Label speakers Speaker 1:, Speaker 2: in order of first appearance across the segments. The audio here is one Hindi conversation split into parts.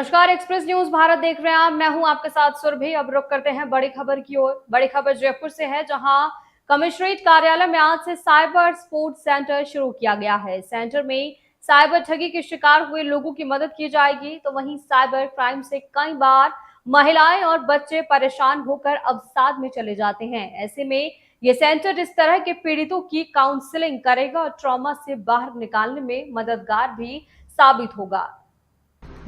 Speaker 1: नमस्कार, एक्सप्रेस न्यूज भारत देख रहे हैं आप। मैं हूं आपके साथ सुरभि। अब रुक करते हैं बड़ी खबर की ओर। बड़ी खबर जयपुर से है, जहां कमिश्नरेट कार्यालय में आज से साइबर सपोर्ट सेंटर शुरू किया गया है। सेंटर में साइबर ठगी के शिकार हुए लोगों की मदद की जाएगी, तो वहीं साइबर क्राइम से कई बार महिलाएं और बच्चे परेशान होकर अवसाद में चले जाते हैं। ऐसे में ये सेंटर इस तरह के पीड़ितों की काउंसलिंग करेगा और ट्रॉमा से बाहर निकालने में मददगार भी साबित होगा।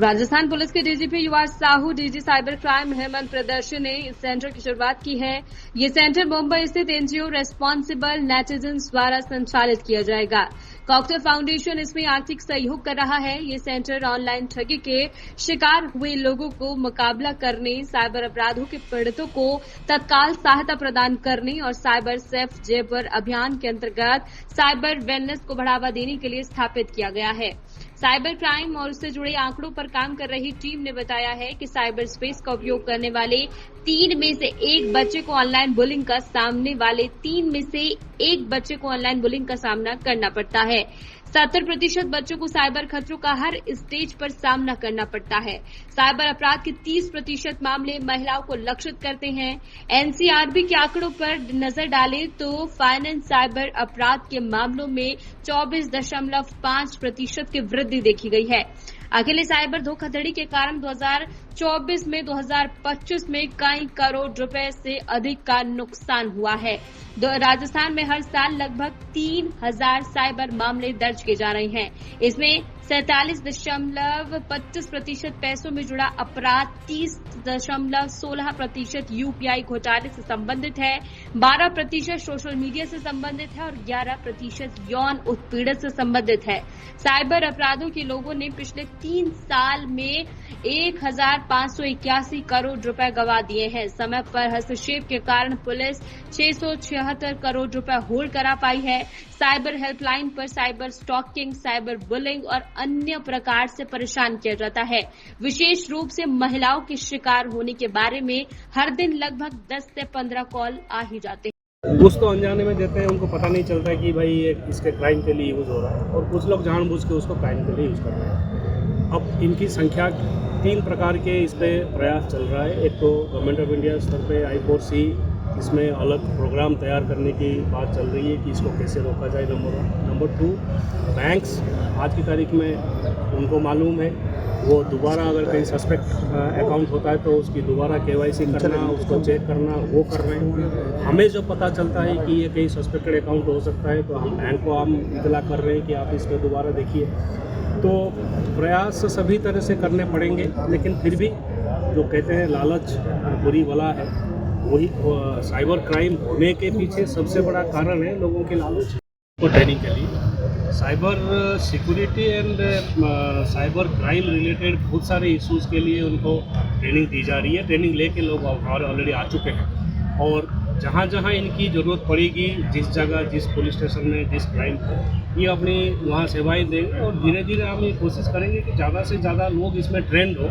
Speaker 2: राजस्थान पुलिस के DGP Yuvraj Sahu, DG cyber crime Hemant Priyadarshy ने इस सेंटर की शुरुआत की है। ये सेंटर मुंबई स्थित एनजीओ रेस्पॉन्सिबल नेटिजन्स द्वारा संचालित किया जाएगा। कॉकटेल फाउंडेशन इसमें आर्थिक सहयोग कर रहा है। ये सेंटर ऑनलाइन ठगी के शिकार हुए लोगों को मुकाबला करने, साइबर अपराधों के पीड़ितों को तत्काल सहायता प्रदान करने और साइबर सेफ जयपुर अभियान के अंतर्गत साइबर वेलनेस को बढ़ावा देने के लिए स्थापित किया गया है। साइबर क्राइम और उससे जुड़े आंकड़ों पर काम कर रही टीम ने बताया है कि साइबर स्पेस का उपयोग करने वाले 3 में से 1 बच्चे को ऑनलाइन बुलिंग का सामना करना पड़ता है। 70% बच्चों को साइबर खतरों का हर स्टेज पर सामना करना पड़ता है। साइबर अपराध के 30% मामले महिलाओं को लक्षित करते हैं। एनसीआरबी के आंकड़ों पर नजर डालें तो फाइनेंस साइबर अपराध के मामलों में 24.5% की वृद्धि देखी गई है। अकेले साइबर धोखाधड़ी के कारण 2024 में 2025 में कई करोड़ रुपए से अधिक का नुकसान हुआ है। राजस्थान में हर साल लगभग 3000 साइबर मामले दर्ज किए जा रहे हैं। इसमें 47.25% पैसों में जुड़ा अपराध, 30.16% यूपीआई घोटाले से संबंधित है, 12% सोशल मीडिया से संबंधित है और 11% यौन उत्पीड़न से संबंधित है। साइबर अपराधों के लोगों ने पिछले 3 साल में 1581 करोड़ रुपए गंवा दिए हैं। समय पर हस्तक्षेप के कारण पुलिस 676 करोड़ रुपए होल्ड करा पाई है। साइबर हेल्पलाइन पर साइबर स्टॉकिंग, साइबर बुलिंग और अन्य प्रकार से परेशान किया जाता है। विशेष रूप से महिलाओं के शिकार होने के बारे में हर दिन लगभग 10 से 15 कॉल आ ही जाते हैं।
Speaker 3: कुछ तो अनजाने में देते हैं, उनको पता नहीं चलता कि भाई ये इसके क्राइम के लिए यूज़ हो रहा है, और कुछ लोग जानबूझ के उसको क्राइम के लिए यूज़ कर रहे हैं। अब इनकी संख्या 3 प्रकार के इस पर प्रयास चल रहा है। एक तो गवर्नमेंट ऑफ इंडिया स्तर पे I4C इसमें अलग प्रोग्राम तैयार करने की बात चल रही है कि इसको कैसे रोका जाए, नंबर 1। नंबर 2, बैंक्स आज की तारीख में उनको मालूम है, वो दोबारा अगर कहीं सस्पेक्ट अकाउंट होता है तो उसकी दोबारा KYC करना, उसको चेक करना, वो कर रहे हैं। हमें जो पता चलता है कि ये कहीं सस्पेक्टेड अकाउंट हो सकता है तो हम बैंक को हम इतला कर रहे हैं कि आप इस पर दोबारा देखिए। तो प्रयास सभी तरह से करने पड़ेंगे, लेकिन फिर भी जो कहते हैं लालच बुरी बला है, वही साइबर क्राइम होने के पीछे सबसे बड़ा कारण है लोगों की लालच। को ट्रेनिंग के लिए cyber security and cyber crime related बहुत सारे इश्यूज़ के लिए उनको ट्रेनिंग दी जा रही है। ट्रेनिंग लेके लोग ऑलरेडी आ चुके हैं, और जहाँ जहाँ इनकी ज़रूरत पड़ेगी, जिस जगह, जिस पुलिस स्टेशन में, जिस क्राइम को, ये अपनी वहाँ सेवाएं देंगे। और धीरे धीरे हम ये कोशिश करेंगे कि ज़्यादा से ज़्यादा लोग इसमें ट्रेंड हो,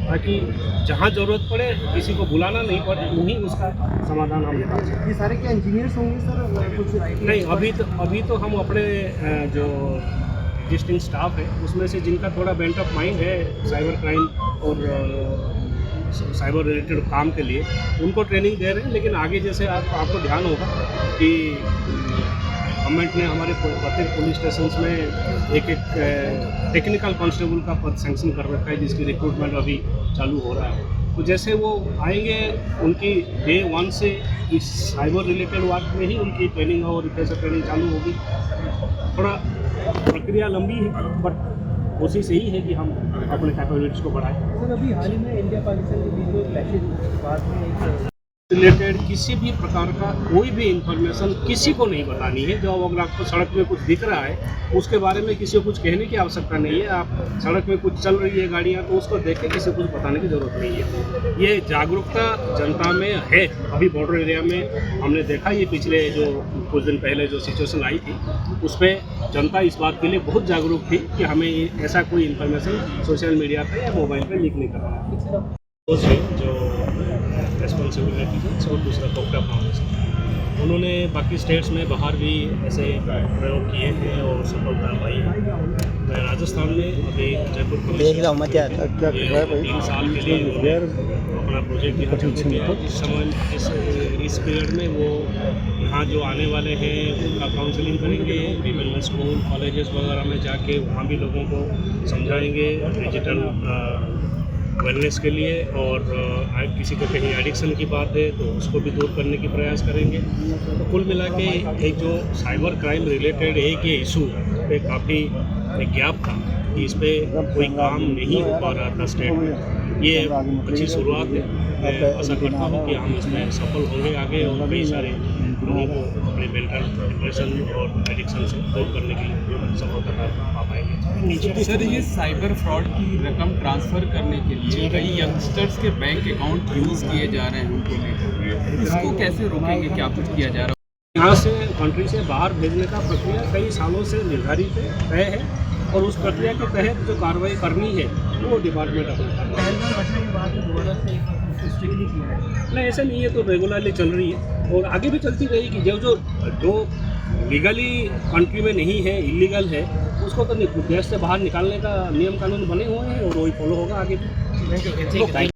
Speaker 3: ताकि जहाँ ज़रूरत पड़े किसी को बुलाना नहीं पड़े, वहीं उसका समाधान हम निकाल सकें।
Speaker 4: ये सारे क्या इंजीनियर्स होंगे सर? कुछ
Speaker 3: नहीं, अभी तो हम अपने जो एग्जिस्टिंग स्टाफ है उसमें से जिनका थोड़ा बेंट ऑफ माइंड है साइबर क्राइम और साइबर रिलेटेड काम के लिए, उनको ट्रेनिंग दे रहे हैं। लेकिन आगे जैसे आपको ध्यान होगा कि गवर्नमेंट ने हमारे प्रत्येक पुलिस स्टेशन में एक टेक्निकल कांस्टेबल का पद सैंक्शन कर रखा है, जिसकी रिक्रूटमेंट अभी चालू हो रहा है। तो जैसे वो आएंगे, उनकी डे 1 से इस साइबर रिलेटेड वर्क में ही उनकी ट्रेनिंग और रिफ्रेशर ट्रेनिंग चालू होगी। थोड़ा प्रक्रिया लंबी है, बट कोशिश यही है कि हम अपने कैपेबिलिटीज को बढ़ाएं।
Speaker 4: सर, अभी हाल ही में इंडिया पाकिस्तान के बीच में क्लैशेज के बाद में एक
Speaker 3: रिलेटेड किसी भी प्रकार का कोई भी इंफॉर्मेशन किसी को नहीं बतानी है। जो अगर आपको सड़क में कुछ दिख रहा है उसके बारे में किसी को कुछ कहने की आवश्यकता नहीं है। आप सड़क में कुछ चल रही है गाड़ियाँ, तो उसको देख के किसी को कुछ बताने की ज़रूरत नहीं है। ये जागरूकता जनता में है। अभी बॉर्डर एरिया में हमने देखा, ये पिछले जो कुछ दिन पहले जो सिचुएशन आई थी, उस पर जनता इस बात के लिए बहुत जागरूक थी कि हमें ऐसा कोई इन्फॉर्मेशन सोशल मीडिया पर या मोबाइल पर लीक नहीं करना है। जो रेस्पॉन्सिबल नेटिजन्स और दूसरा कोकटा फाउंडेशन, उन्होंने बाकी स्टेट्स में बाहर भी ऐसे प्रयोग किए हैं और सफलता पाई है। मैं राजस्थान में अभी जयपुर पुलिस ये 3 साल के लिए अपना प्रोजेक्ट यहाँ चलते किया। इस समय इस पीरियड में वो यहाँ जो आने वाले हैं उनका काउंसलिंग करेंगे, विभिन्न स्कूल कॉलेजेस वगैरह में जाके वहाँ भी लोगों को समझाएंगे डिजिटल वेलनेस के लिए, और किसी को कहीं एडिक्शन की बात है तो उसको भी दूर करने की प्रयास करेंगे। तो कुल मिला के एक जो साइबर क्राइम रिलेटेड एक ये इशू पे काफ़ी गैप था कि इस पर कोई काम नहीं हो पा रहा था स्टेट में, ये अच्छी शुरुआत है। मैं आशा करता हूँ कि हम इसमें सफल होंगे आगे और कई सारे लोगों को अपने मेंटल डिप्रेशन और एडिक्शन से दूर करने के लिए सफलता पा पाएंगे।
Speaker 5: सर, ये साइबर फ्रॉड की रकम ट्रांसफ़र करने के लिए कई यंगस्टर्स के बैंक अकाउंट यूज़ किए जा रहे हैं, उनको लेकर इसको कैसे रोकेंगे, क्या कुछ किया जा रहा है?
Speaker 3: यहाँ से कंट्री से बाहर भेजने का प्रक्रिया कई सालों से निर्धारित है, तय है, और उस प्रक्रिया के तहत जो कार्रवाई करनी है वो डिपार्टमेंट अपना नहीं, ऐसा नहीं है, तो रेगुलरली चल रही है और आगे भी चलती रहेगी। जो लीगली कंट्री में नहीं है, इलीगल है, उसको तो देश से बाहर निकालने का नियम कानून बने हुए हैं और वही फॉलो होगा आगे भी।